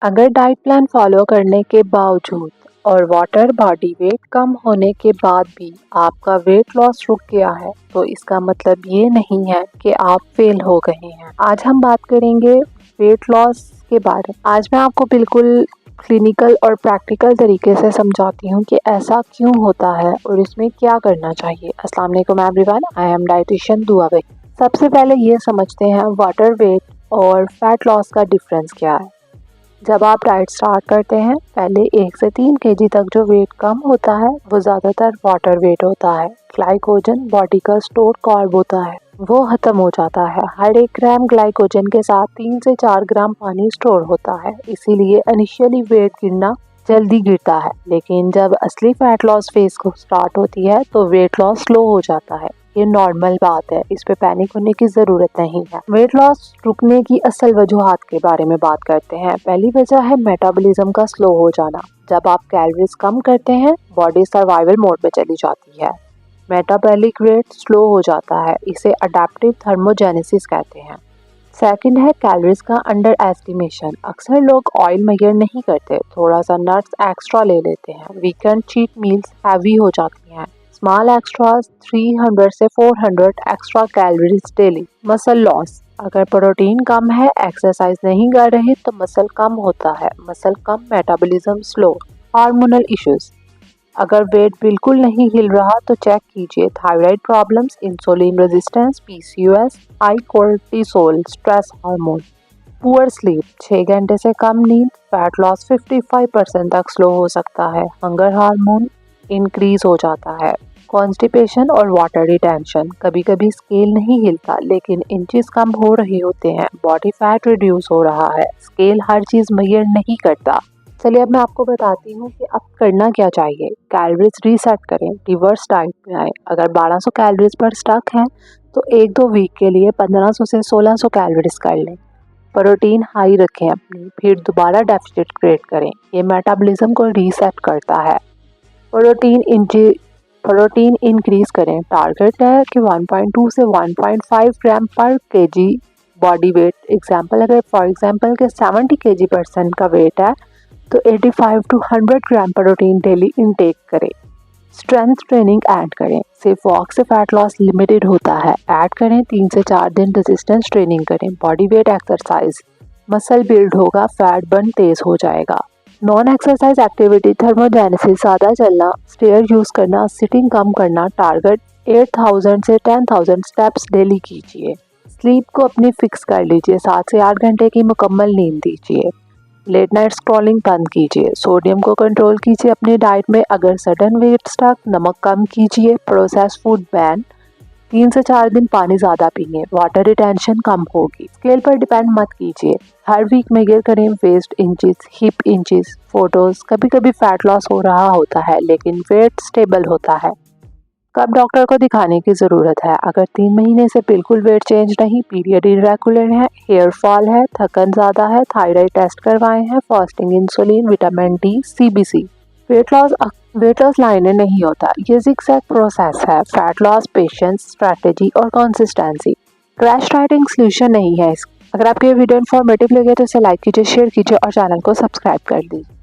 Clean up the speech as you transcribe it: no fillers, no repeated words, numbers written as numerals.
अगर diet plan follow करने के बावजूद और वाटर बॉडी वेट कम होने के बाद भी आपका वेट लॉस रुक गया है तो इसका मतलब ये नहीं है कि आप फेल हो गए हैं। आज हम बात करेंगे वेट लॉस के बारे में। आज मैं आपको बिल्कुल क्लिनिकल और प्रैक्टिकल तरीके से समझाती हूँ कि ऐसा क्यों होता है और इसमें क्या करना चाहिए। अस्सलाम वालेकुम एवरीवन, आई एम डाइटिशियन दुआ बेग। सबसे पहले ये समझते हैं वाटर वेट और फैट लॉस का डिफरेंस क्या है। जब आप डाइट स्टार्ट करते हैं पहले 1 से 3 केजी तक जो वेट कम होता है वो ज़्यादातर वाटर वेट होता है। ग्लाइकोजन बॉडी का स्टोर कार्ब होता है, वो खत्म हो जाता है। हर 1 ग्राम ग्लाइकोजन के साथ 3 से 4 ग्राम पानी स्टोर होता है, इसीलिए इनिशियली वेट गिरना जल्दी गिरता है, लेकिन जब असली फैट लॉस फेज को स्टार्ट होती है तो वेट लॉस स्लो हो जाता है। ये नॉर्मल बात है, इस पे पैनिक होने की ज़रूरत नहीं है। वेट लॉस रुकने की असल वजूहात के बारे में बात करते हैं। पहली वजह है मेटाबॉलिज्म का स्लो हो जाना। जब आप कैलोरीज कम करते हैं बॉडी सर्वाइवल मोड में चली जाती है, मेटाबॉलिक रेट स्लो हो जाता है, इसे अडेप्टिव थर्मोजेनेसिस कहते हैं। सेकंड है कैलोरीज का अंडर एस्टिमेशन। अक्सर लोग ऑयल मेजर नहीं करते, थोड़ा सा नट्स एक्स्ट्रा ले लेते हैं, वीकेंड चीट मील्स हैवी हो जाती हैं। स्मॉल एक्स्ट्रास 300 से 400 extra calories daily. Muscle loss, अगर प्रोटीन कम है, एक्सरसाइज नहीं कर रहे तो मसल कम होता है, मसल कम, मेटाबॉलिज्म स्लो। हार्मोनल इश्यूज, अगर वेट बिल्कुल नहीं हिल रहा तो चेक कीजिए thyroid problems, insulin resistance, PCOS, high cortisol, stress hormone. Poor sleep, 6 घंटे से कम नींद, फैट लॉस 55% तक स्लो हो सकता है। हंगर हार्मोन इंक्रीज हो जाता है। कॉन्स्टिपेशन और वाटर रिटेंशन, कभी कभी स्केल नहीं हिलता लेकिन इंचेस कम हो रहे होते हैं, बॉडी फैट रिड्यूस हो रहा है। स्केल हर चीज मेजर नहीं करता। चलिए अब मैं आपको बताती हूँ कि अब करना क्या चाहिए। कैलोरीज रीसेट करें, रिवर्स डाइट में आए। अगर 1200 कैलोरीज पर स्टक हैं तो 1-2 वीक के लिए 1500 से 1600 कैलोरीज कर लें। प्रोटीन हाई रखें अपनी, फिर दोबारा डेफिसिट क्रिएट करें, ये मेटाबॉलिज्म को रीसेट करता है। प्रोटीन इंक्रीज करें, टारगेट है कि 1.2 से 1.5 ग्राम पर केजी बॉडी वेट। अगर फॉर एग्जांपल के 70 केजी पर्सन का वेट है तो 85 to 100 gram protein daily intake करें। स्ट्रेंथ ट्रेनिंग ऐड करें, सिर्फ वॉक से फैट लॉस लिमिटेड होता है, ऐड करें 3 से 4 दिन रेजिस्टेंस ट्रेनिंग करें। Body weight exercise, muscle build होगा, फैट बर्न तेज हो जाएगा। नॉन एक्सरसाइज एक्टिविटी, थर्मोजेनेसिस, सादा चलना, स्टेयर यूज करना, सिटिंग कम करना। टारगेट 8000 से 10000 स्टेप्स डेली कीजिए। स्लीप को अपनी फिक्स कर लीजिए, 7 से 8 घंटे की मुकम्मल नींद दीजिए। लेट नाइट स्क्रॉलिंग बंद कीजिए। सोडियम को कंट्रोल कीजिए अपनी डाइट में। अगर सडन वेट स्टक, नमक कम कीजिए। Process food ban. 3 से 4 दिन पानी ज़्यादा पिए, वाटर रिटेंशन कम होगी। स्केल पर डिपेंड मत कीजिए, हर वीक मेजर करें waist inches, hip inches, photos. कभी कभी फैट लॉस हो रहा होता है लेकिन वेट स्टेबल होता है। कब डॉक्टर को दिखाने की ज़रूरत है? अगर 3 महीने से बिल्कुल वेट चेंज नहीं, पीरियड इरेगुलर है, हेयर फॉल है, थकन ज़्यादा है, थायराइड टेस्ट करवाए हैं, fasting, insulin, vitamin D, CBC. Weight loss लाइनें नहीं होता, ये ज़िगज़ैग प्रोसेस है। फैट लॉस पेशेंस, स्ट्रैटेजी और कंसिस्टेंसी। क्रैश डाइटिंग सोल्यूशन नहीं है। अगर आपको ये वीडियो इन्फॉर्मेटिव लगे तो इसे लाइक कीजिए, शेयर कीजिए और चैनल को सब्सक्राइब कर दीजिए।